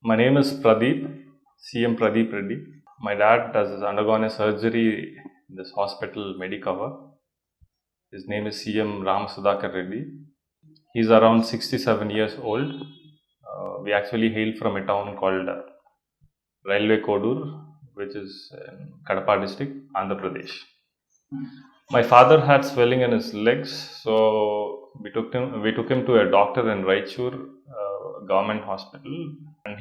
My name is Pradeep, CM Pradeep Reddy. My dad has undergone a surgery in this hospital, Medicover. His name is CM Ram Sudhakar Reddy. He's around 67 years old. We actually hail from a town called Railway Kodur, which is in Kadapa district, Andhra Pradesh. My father had swelling in his legs, so we took him to a doctor in Raichur government hospital, and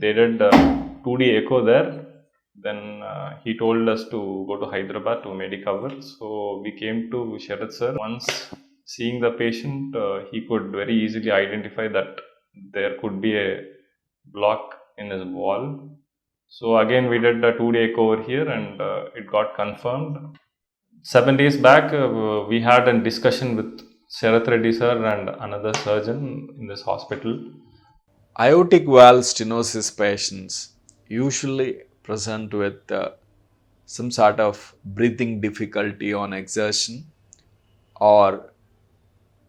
they did 2D echo there. Then he told us to go to Hyderabad to Medicover. So we came to Sharat sir. Once seeing the patient, he could very easily identify that there could be a block in his wall. So again, we did the 2D echo over here, and it got confirmed. 7 days back, we had a discussion with Sharath Reddy sir and another surgeon in this hospital. Aortic valve stenosis patients usually present with some sort of breathing difficulty on exertion or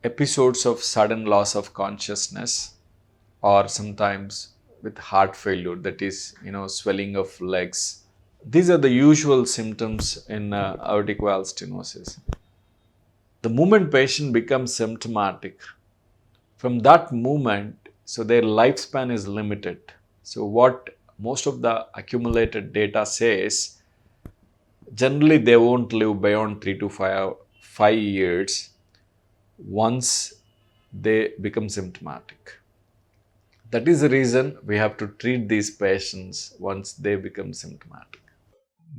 episodes of sudden loss of consciousness, or sometimes with heart failure, that is, swelling of legs. These are the usual symptoms in aortic valve stenosis. The moment patient becomes symptomatic, from that moment, so their lifespan is limited. So what most of the accumulated data says, generally they won't live beyond 3 to 5 years once they become symptomatic. That is the reason we have to treat these patients once they become symptomatic.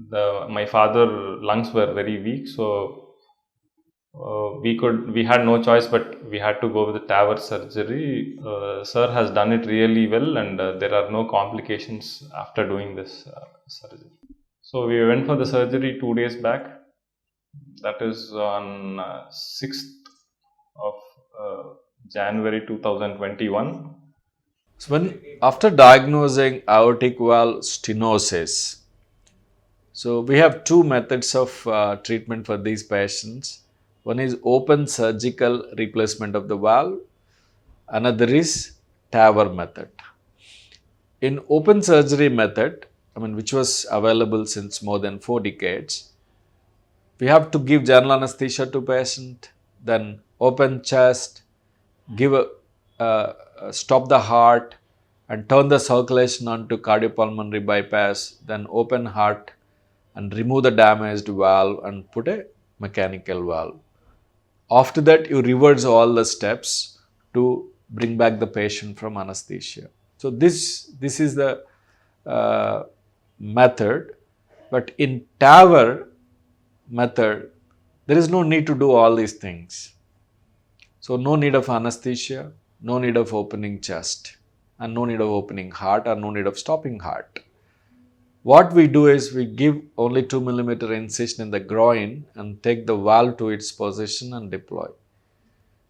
My father lungs were very weak, so we had no choice, but we had to go with the TAVR surgery. Sir has done it really well, and there are no complications after doing this surgery. So we went for the surgery 2 days back. That is on 6th of January 2021. So after diagnosing aortic valve stenosis, so we have two methods of treatment for these patients. One is open surgical replacement of the valve. Another is TAVR method. In open surgery method, which was available since more than 4 decades, we have to give general anesthesia to patient, then open chest, give stop the heart and turn the circulation onto cardiopulmonary bypass, then open heart and remove the damaged valve and put a mechanical valve. After that, you reverse all the steps to bring back the patient from anesthesia. So this is the method. But in TAVR method, there is no need to do all these things. So no need of anesthesia, no need of opening chest, and no need of opening heart, or no need of stopping heart. What we do is we give only 2 mm incision in the groin and take the valve to its position and deploy.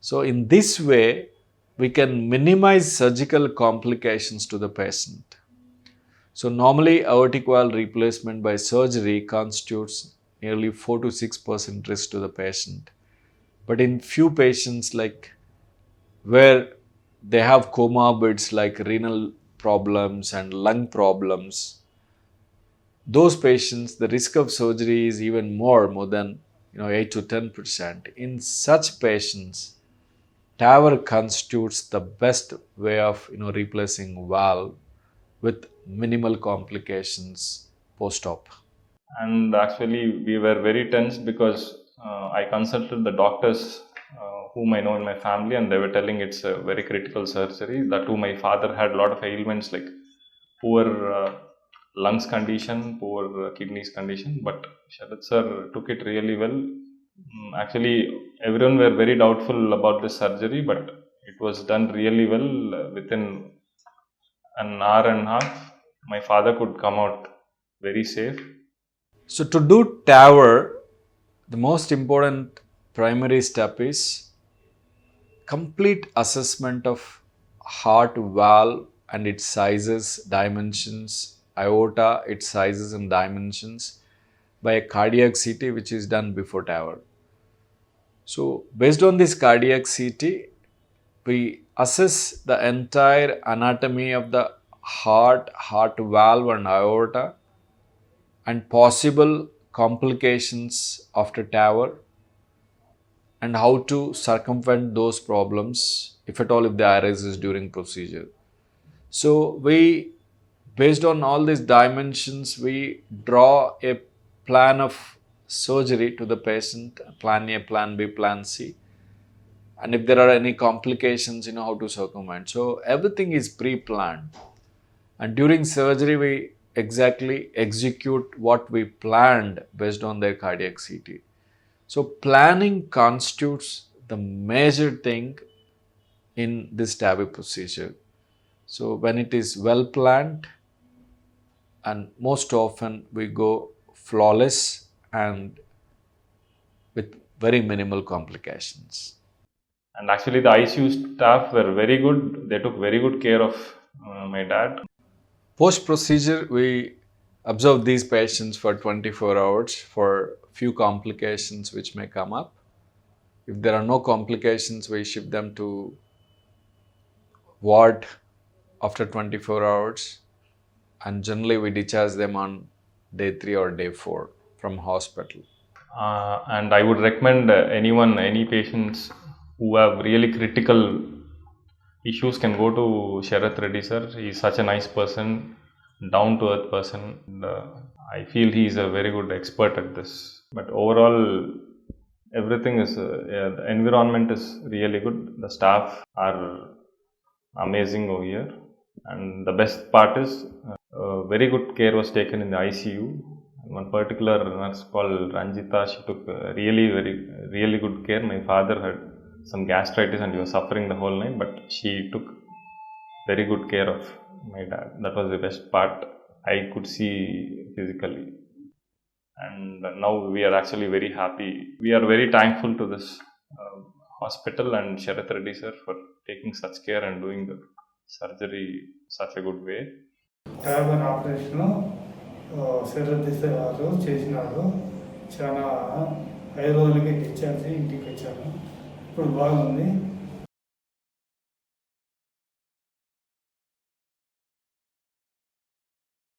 So in this way, we can minimize surgical complications to the patient. So normally aortic valve replacement by surgery constitutes nearly 4 to 6% risk to the patient. But in few patients, like where they have comorbids like renal problems and lung problems, those patients, the risk of surgery is even more than 8 to 10%. In such patients, TAVR constitutes the best way of replacing valve with minimal complications post-op. And actually, we were very tense because I consulted the doctors whom I know in my family, and they were telling it's a very critical surgery. That too, my father had a lot of ailments like poor lungs condition, poor kidneys condition, but Sharat sir took it really well. Actually, everyone were very doubtful about this surgery, but it was done really well. Within an hour and a half, my father could come out very safe. So to do TAVR, the most important primary step is complete assessment of heart valve and its sizes, dimensions, aorta, its sizes and dimensions by a cardiac CT, which is done before TAVR. So based on this cardiac CT, we assess the entire anatomy of the heart valve and aorta, and possible complications after TAVR, and how to circumvent those problems if at all if they arises during procedure. So we, based on all these dimensions, we draw a plan of surgery to the patient, plan A, plan B, plan C, and if there are any complications, how to circumvent. So everything is pre-planned, and during surgery we exactly execute what we planned based on their cardiac CT. So planning constitutes the major thing in this TAVI procedure. So when it is well planned, and most often we go flawless and with very minimal complications. And actually, the ICU staff were very good. They took very good care of my dad. Post procedure, we observe these patients for 24 hours for few complications which may come up. If there are no complications, we ship them to ward after 24 hours, and generally we discharge them on day 3 or day 4 from hospital. And I would recommend any patients who have really critical issues can go to Sharath Reddy sir. He is such a nice person, down to earth person. And, I feel he is a very good expert at this. But overall, everything is, the environment is really good. The staff are amazing over here. And the best part is, very good care was taken in the ICU. One particular nurse called Ranjita, she took really good care. My father had some gastritis and he was suffering the whole night, but she took very good care of my dad. That was the best part I could see physically. And now we are actually very happy. We are very thankful to this hospital and Sharath Reddy sir for taking such care and doing the surgery such a good way. TAVR operation Sharath garu చేసినారు. చాలా 5 రోజులకి discharge ఇంటికి వచ్చాను. ఇప్పుడు బాగుంది.